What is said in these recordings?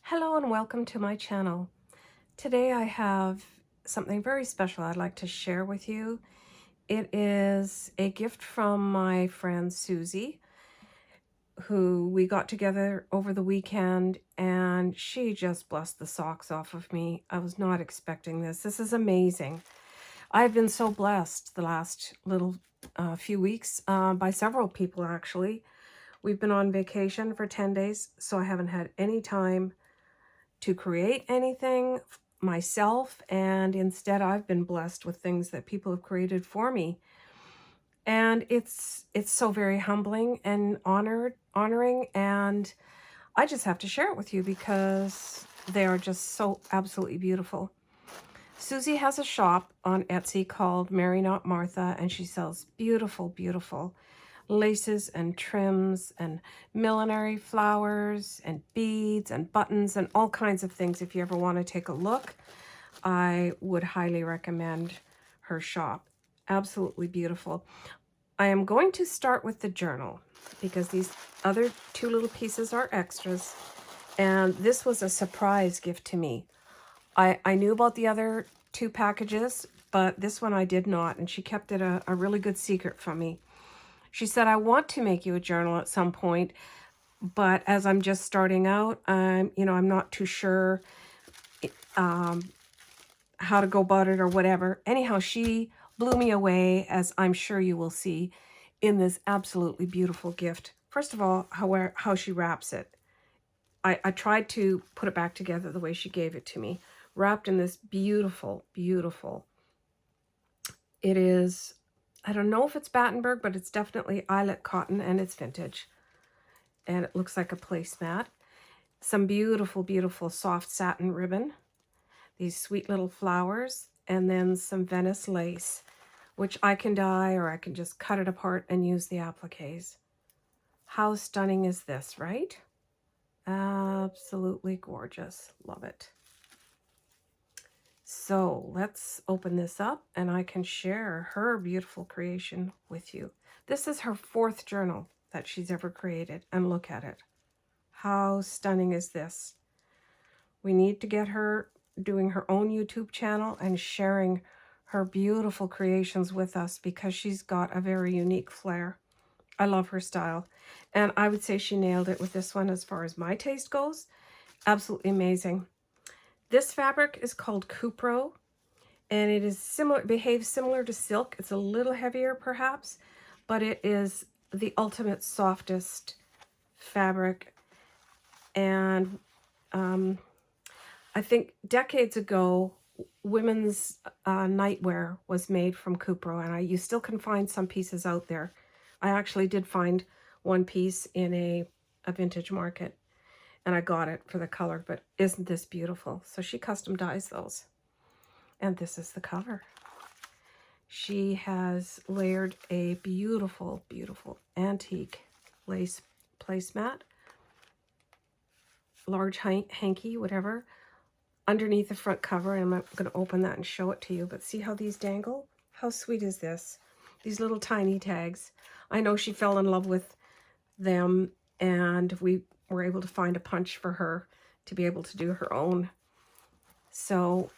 Hello and welcome to my channel. Today I have something very special I'd like to share with you. It is a gift from my friend Susie, who we got together over the weekend, and she just blessed the socks off of me. I was not expecting this. This is amazing. I've been so blessed the last few weeks by several people actually. We've been on vacation for 10 days, so I haven't had any time to create anything myself, and instead I've been blessed with things that people have created for me. And it's so very humbling and honoring, and I just have to share it with you because they are just so absolutely beautiful. Susie has a shop on Etsy called Mary Not Martha, and she sells beautiful laces and trims and millinery flowers and beads and buttons and all kinds of things. If you ever want to take a look, I would highly recommend her shop. Absolutely beautiful. I am going to start with the journal because these other two little pieces are extras, and this was a surprise gift to me. I knew about the other two packages, but this one I did not, and she kept it a really good secret from me. She said, I want to make you a journal at some point, but as I'm just starting out, I'm not too sure how to go about it or whatever. Anyhow, she blew me away, as I'm sure you will see, in this absolutely beautiful gift. First of all, how she wraps it. I tried to put it back together the way she gave it to me, wrapped in this beautiful. It is, I don't know if it's Battenberg, but it's definitely eyelet cotton, and it's vintage. And it looks like a placemat. Some beautiful soft satin ribbon. These sweet little flowers, and then some Venice lace, which I can dye or I can just cut it apart and use the appliques. How stunning is this, right? Absolutely gorgeous. Love it. So let's open this up and I can share her beautiful creation with you. This is her 4th journal that she's ever created, and look at it. How stunning is this? We need to get her doing her own YouTube channel and sharing her beautiful creations with us because she's got a very unique flair. I love her style. And I would say she nailed it with this one as far as my taste goes. Absolutely amazing. This fabric is called Cupro, and it is similar, behaves similar to silk. It's a little heavier perhaps, but it is the ultimate softest fabric. And I think decades ago, women's nightwear was made from Cupro, and you still can find some pieces out there. I actually did find one piece in a vintage market, and I got it for the color, but isn't this beautiful? So she custom dyes those. And this is the cover. She has layered a beautiful antique lace placemat, large hanky, whatever, underneath the front cover, and I'm going to open that and show it to you. But see how these dangle? How sweet is this? These little tiny tags. I know she fell in love with them, and we were able to find a punch for her to be able to do her own. So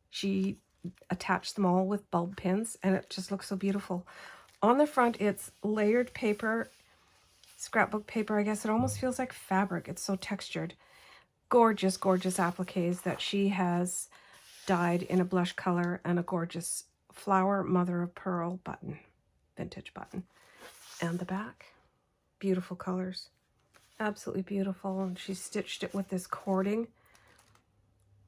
she attached them all with bulb pins, and it just looks so beautiful. On the front, it's layered paper, scrapbook paper. I guess it almost feels like fabric. It's so textured. Gorgeous appliques that she has dyed in a blush color, and a gorgeous flower mother of pearl button, vintage button. And the back, beautiful colors, absolutely beautiful. And she stitched it with this cording.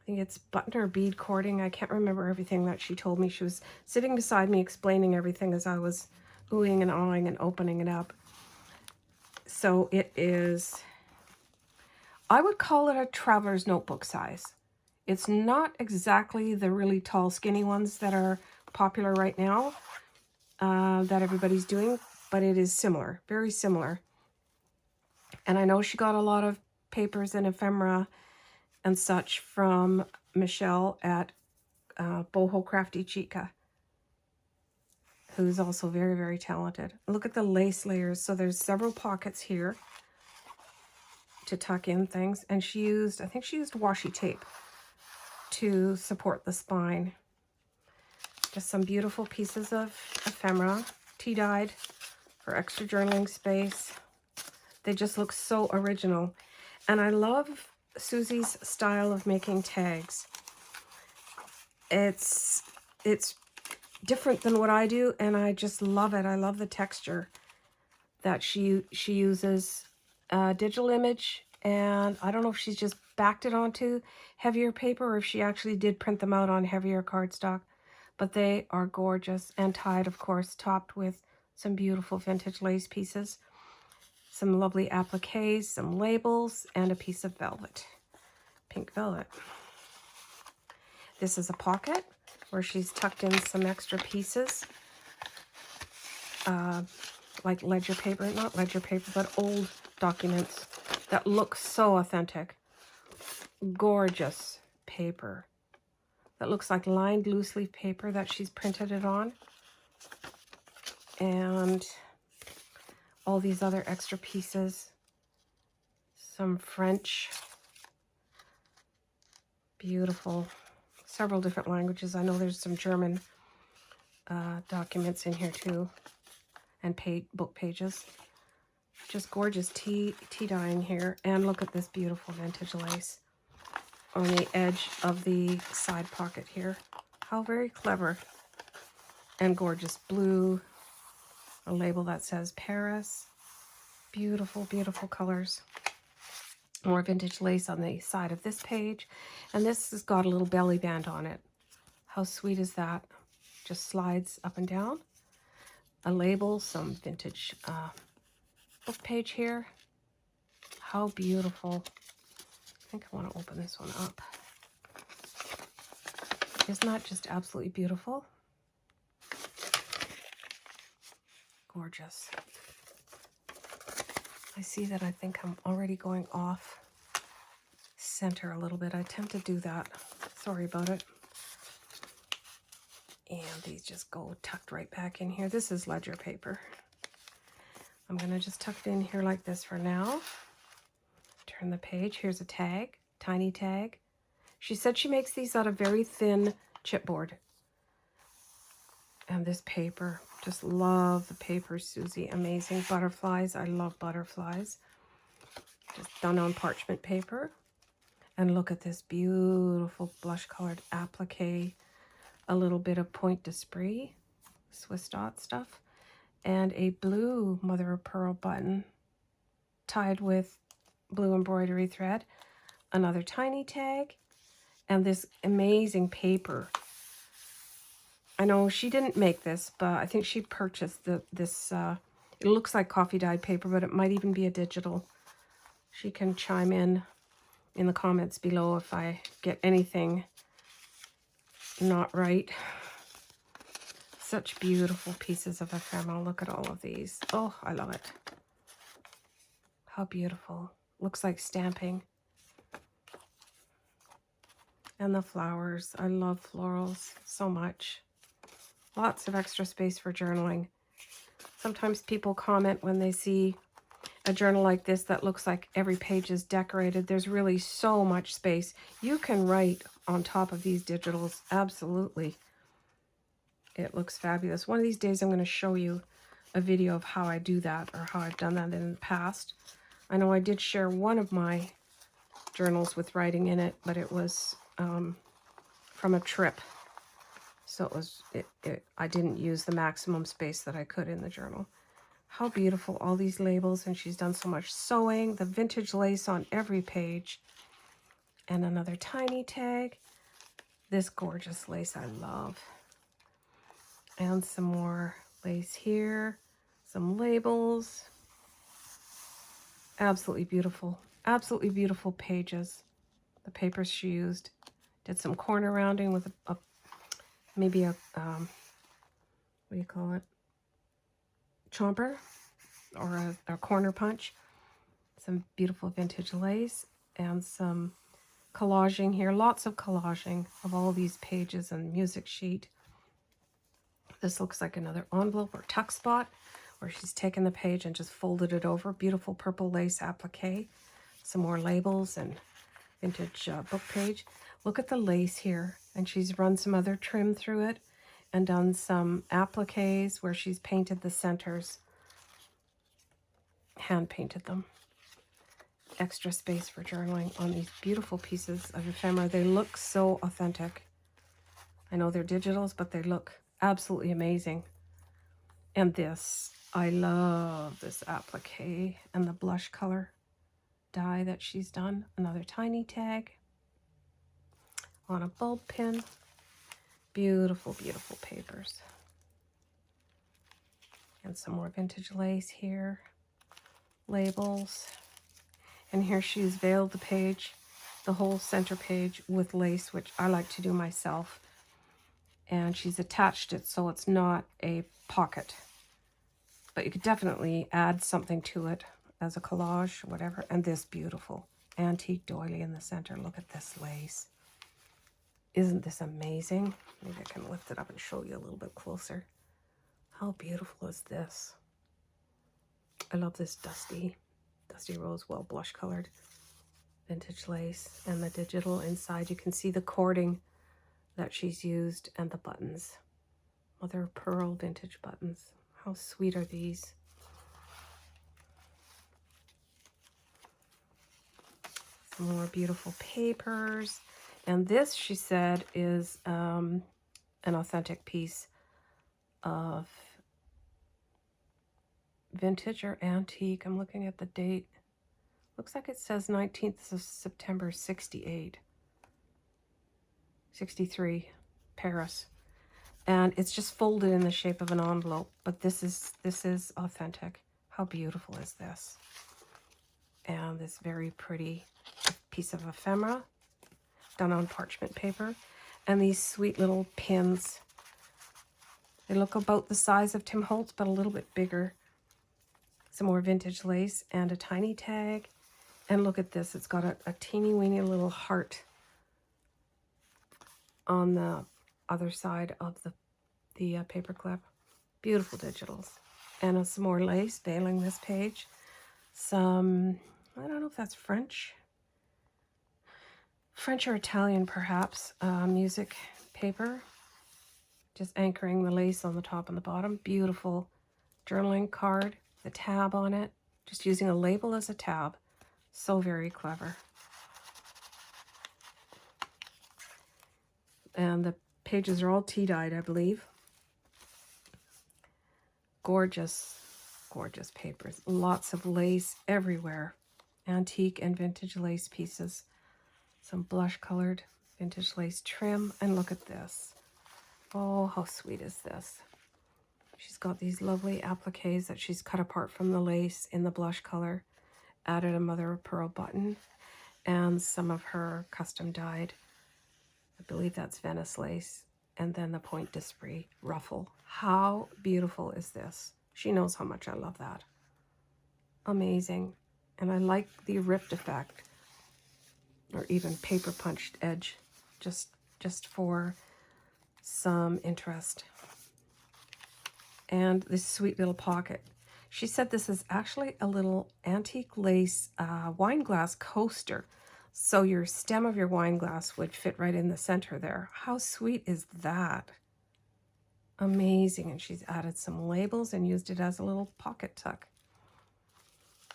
I think it's button or bead cording. I can't remember everything that she told me. She was sitting beside me explaining everything as I was oohing and awing and opening it up. So it is, I would call it a traveler's notebook size. It's not exactly the really tall, skinny ones that are popular right now, that everybody's doing, but it is similar, very similar. And I know she got a lot of papers and ephemera and such from Michelle at Boho Crafty Chica, who's also very talented. Look at the lace layers. So there's several pockets here to tuck in things. And she used, I think she used washi tape to support the spine. Just some beautiful pieces of ephemera, tea-dyed for extra journaling space. They just look so original. And I love Suzi's style of making tags. It's different than what I do, and I just love it. I love the texture that she uses. Digital image, and I don't know if she's just backed it onto heavier paper or if she actually did print them out on heavier cardstock, but they are gorgeous and tied, of course, topped with some beautiful vintage lace pieces, some lovely appliques, some labels, and a piece of velvet, pink velvet. This is a pocket where she's tucked in some extra pieces, like ledger paper, not ledger paper, but old documents that look so authentic. Gorgeous paper that looks like lined loose leaf paper that she's printed it on. And all these other extra pieces. Some French. Beautiful. Several different languages. I know there's some German documents in here too. And book pages. Just gorgeous tea dyeing here. And look at this beautiful vintage lace on the edge of the side pocket here. How very clever. And gorgeous blue. A label that says Paris. Beautiful, beautiful colors. More vintage lace on the side of this page. And this has got a little belly band on it. How sweet is that? Just slides up and down. A label, some vintage book page here. How beautiful. I think I want to open this one up. Isn't that just absolutely beautiful? Gorgeous. I see that I think I'm already going off center a little bit. I tend to do that. Sorry about it. And these just go tucked right back in here. This is ledger paper. I'm going to just tuck it in here like this for now. Turn the page. Here's a tag, tiny tag. She said she makes these out of very thin chipboard. And this paper, just love the paper, Suzi. Amazing. Butterflies. I love butterflies. Just done on parchment paper. And look at this beautiful blush colored applique. A little bit of Point de Sprie, Swiss dot stuff. And a blue mother of pearl button tied with blue embroidery thread. Another tiny tag. And this amazing paper. I know she didn't make this, but I think she purchased this. It looks like coffee dyed paper, but it might even be a digital. She can chime in the comments below if I get anything not right. Such beautiful pieces of ephemera. Look at all of these. Oh, I love it. How beautiful. Looks like stamping. And the flowers. I love florals so much. Lots of extra space for journaling. Sometimes people comment when they see a journal like this that looks like every page is decorated. There's really so much space. You can write on top of these digitals. Absolutely. It looks fabulous. One of these days I'm going to show you a video of how I do that, or how I've done that in the past. I know I did share one of my journals with writing in it, but it was from a trip. So it was, I didn't use the maximum space that I could in the journal. How beautiful, all these labels, and she's done so much sewing. The vintage lace on every page. And another tiny tag. This gorgeous lace I love. And some more lace here. Some labels. Absolutely beautiful. Absolutely beautiful pages. The papers she used. Did some corner rounding with maybe a, what do you call it? Chomper, or a corner punch. Some beautiful vintage lace and some collaging here. Lots of collaging of all these pages and music sheet. This looks like another envelope or tuck spot where she's taken the page and just folded it over. Beautiful purple lace applique. Some more labels and vintage book page. Look at the lace here. And she's run some other trim through it and done some appliques where she's painted the centers. Hand painted them. Extra space for journaling on these beautiful pieces of ephemera. They look so authentic. I know they're digitals, but they look absolutely amazing. And this, I love this applique and the blush color die that she's done. Another tiny tag on a bulb pin. Beautiful, beautiful papers. And some more vintage lace here. Labels. And here she's veiled the page, the whole center page with lace, which I like to do myself. And she's attached it so it's not a pocket. But you could definitely add something to it as a collage, whatever. And this beautiful antique doily in the center. Look at this lace. Isn't this amazing? Maybe I can lift it up and show you a little bit closer. How beautiful is this? I love this dusty rose, well blush colored vintage lace, and the digital inside. You can see the cording that she's used and the buttons. Mother of pearl vintage buttons. How sweet are these? Some more beautiful papers. And this, she said, is an authentic piece of vintage or antique. I'm looking at the date. Looks like it says 19th of September, 68. 63, Paris. And it's just folded in the shape of an envelope, but this is authentic. How beautiful is this? And this very pretty piece of ephemera done on parchment paper. And these sweet little pins. They look about the size of Tim Holtz, but a little bit bigger. Some more vintage lace and a tiny tag. And look at this. It's got a teeny weeny little heart on the other side of the paper clip. Beautiful digitals. And some more lace veiling this page. Some, I don't know if that's French or Italian perhaps, music paper. Just anchoring the lace on the top and the bottom. Beautiful journaling card. The tab on it, just using a label as a tab. So very clever. And the pages are all tea-dyed, I believe. Gorgeous, gorgeous papers. Lots of lace everywhere. Antique and vintage lace pieces. Some blush-colored vintage lace trim. And look at this. Oh, how sweet is this? She's got these lovely appliques that she's cut apart from the lace in the blush color. Added a mother of pearl button and some of her custom dyed, I believe that's Venice lace, and then the Point d'Esprit ruffle. How beautiful is this? She knows how much I love that. Amazing. And I like the ripped effect, or even paper punched edge, just for some interest. And this sweet little pocket. She said this is actually a little antique lace wine glass coaster. So your stem of your wine glass would fit right in the center there. How sweet is that? Amazing. And she's added some labels and used it as a little pocket tuck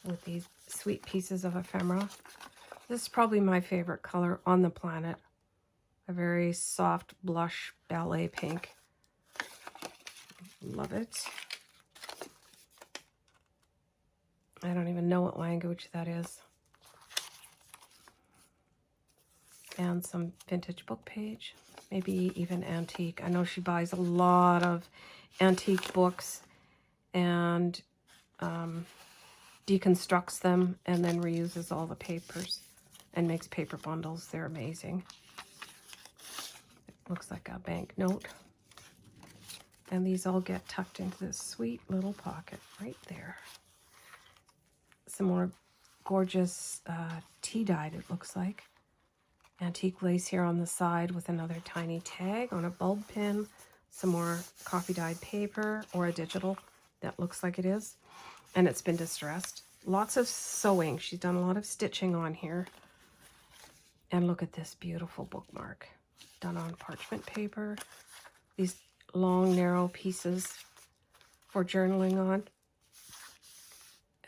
with these sweet pieces of ephemera. This is probably my favorite color on the planet. A very soft blush ballet pink. Love it. I don't even know what language that is. And some vintage book page, maybe even antique. I know she buys a lot of antique books and deconstructs them and then reuses all the papers and makes paper bundles. They're amazing. It looks like a banknote. And these all get tucked into this sweet little pocket right there. Some more gorgeous tea-dyed, it looks like. Antique lace here on the side with another tiny tag on a bulb pin. Some more coffee-dyed paper or a digital that looks like it is. And it's been distressed. lots of sewing. She's done a lot of stitching on here. And look at this beautiful bookmark done on parchment paper. These long, narrow pieces for journaling on.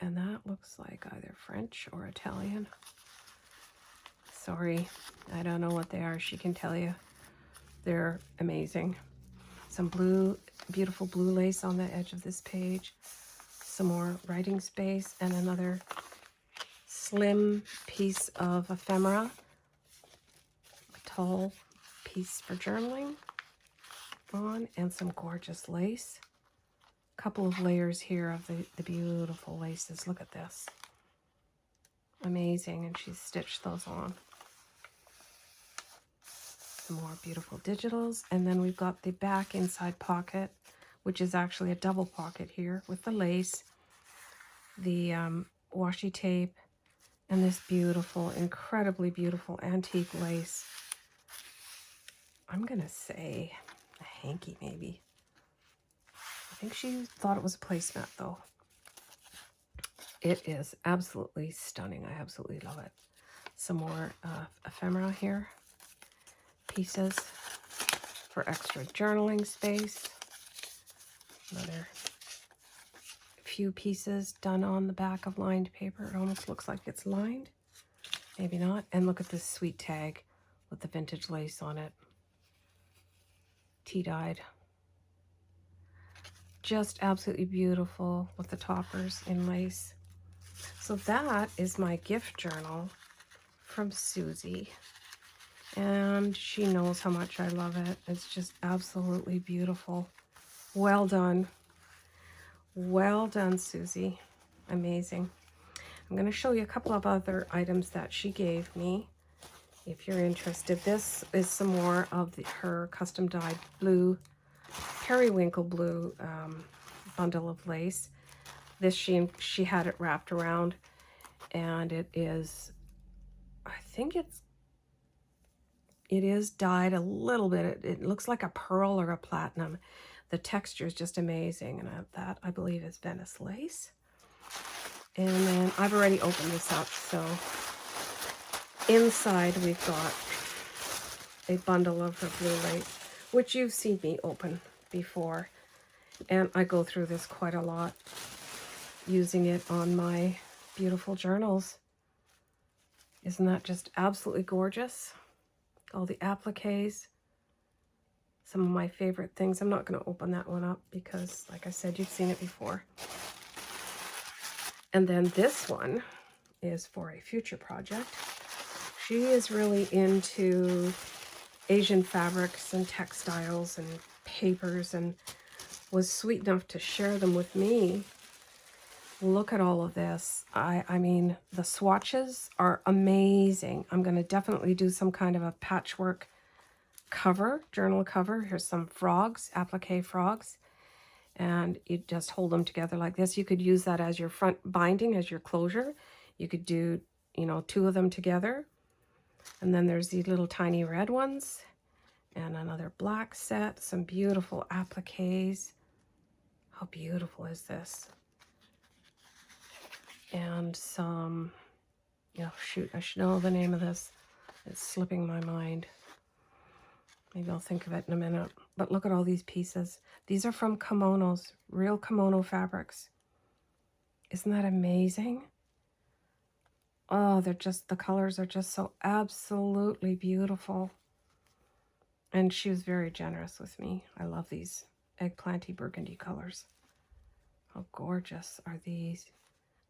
And that looks like either French or Italian. Sorry, I don't know what they are. She can tell you. They're amazing. Some blue, beautiful blue lace on the edge of this page. Some more writing space and another slim piece of ephemera. A tall piece for journaling on, and some gorgeous lace. A couple of layers here of the beautiful laces. Look at this. Amazing, and she's stitched those on. Some more beautiful digitals, and then we've got the back inside pocket, which is actually a double pocket here with the lace, the washi tape, and this beautiful, incredibly beautiful antique lace. I'm gonna say a hanky maybe. I think she thought it was a placemat though. It is absolutely stunning. I absolutely love it. Some more ephemera here. Pieces for extra journaling space. Another few pieces done on the back of lined paper. It almost looks like it's lined. Maybe not. And look at this sweet tag with the vintage lace on it. Tea-dyed. Just absolutely beautiful with the toppers in lace. So that is my gift journal from Suzi. And she knows how much I love it. It's just absolutely beautiful. Well done. Well done, Suzi. Amazing. I'm going to show you a couple of other items that she gave me. If you're interested, this is some more of her custom dyed blue, periwinkle blue bundle of lace. This she had it wrapped around, and it is, I think it is dyed a little bit. It looks like a pearl or a platinum. The texture is just amazing, and that I believe is Venice lace. And then I've already opened this up, so inside we've got a bundle of her blue lace, which you've seen me open before, and I go through this quite a lot, using it on my beautiful journals. Isn't that just absolutely gorgeous? All the appliques, some of my favorite things. I'm not going to open that one up because, like I said, you've seen it before. And then this one is for a future project. She is really into Asian fabrics and textiles and papers, and was sweet enough to share them with me. Look at all of this. I mean, the swatches are amazing. I'm going to definitely do some kind of a patchwork cover, journal cover. Here's some frogs, applique frogs. And you just hold them together like this. You could use that as your front binding, as your closure. You could do, you know, 2 of them together. And then there's these little tiny red ones. And another black set. Some beautiful appliques. How beautiful is this? And some, oh shoot, I should know the name of this. It's slipping my mind. Maybe I'll think of it in a minute. But look at all these pieces. These are from kimonos, real kimono fabrics. Isn't that amazing? Oh, they're just, the colors are just so absolutely beautiful. And she was very generous with me. I love these eggplanty burgundy colors. How gorgeous are these?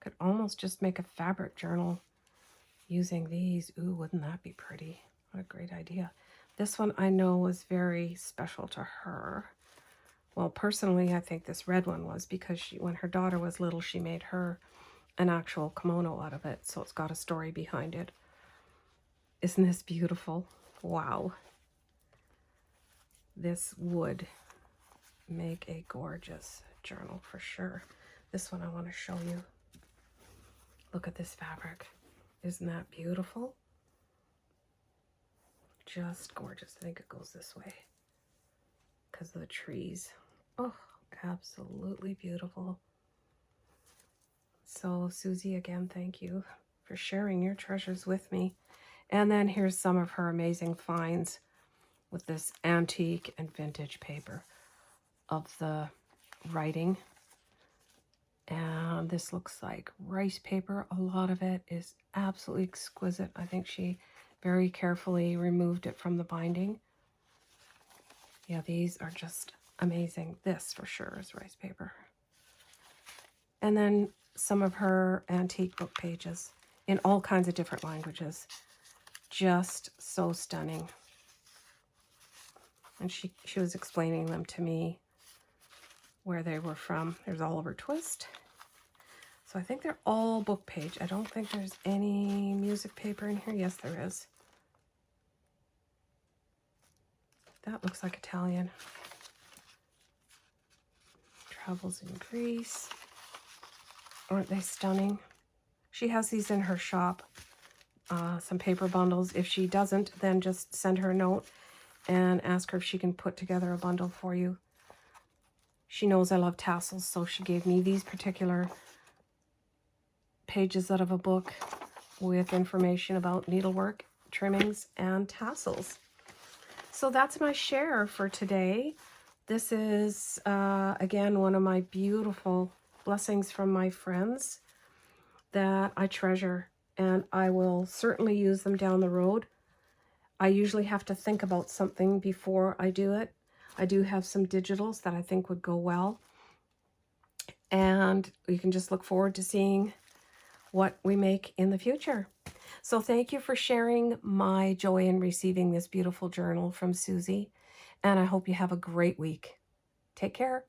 Could almost just make a fabric journal using these. Ooh, wouldn't that be pretty? What a great idea. This one I know was very special to her. Well, personally, I think this red one was, because when her daughter was little, she made her an actual kimono out of it. So it's got a story behind it. Isn't this beautiful? Wow. This would make a gorgeous journal for sure. This one I want to show you. Look at this fabric. Isn't that beautiful? Just gorgeous. I think it goes this way because of the trees. Oh, absolutely beautiful. So Susie, again, thank you for sharing your treasures with me. And then here's some of her amazing finds with this antique and vintage paper of the writing. And this looks like rice paper. A lot of it is absolutely exquisite. I think she very carefully removed it from the binding. Yeah, these are just amazing. This for sure is rice paper. And then some of her antique book pages in all kinds of different languages. Just so stunning. And she was explaining them to me, where they were from. There's Oliver Twist. So I think they're all book page. I don't think there's any music paper in here. Yes, there is. That looks like Italian. Travels in Greece. Aren't they stunning? She has these in her shop, some paper bundles. If she doesn't, then just send her a note and ask her if she can put together a bundle for you. She knows I love tassels, so she gave me these particular pages out of a book with information about needlework, trimmings, and tassels. So that's my share for today. This is, again, one of my beautiful blessings from my friends that I treasure, and I will certainly use them down the road. I usually have to think about something before I do it. I do have some digitals that I think would go well, and you can just look forward to seeing what we make in the future. So thank you for sharing my joy in receiving this beautiful journal from Susie, and I hope you have a great week. Take care.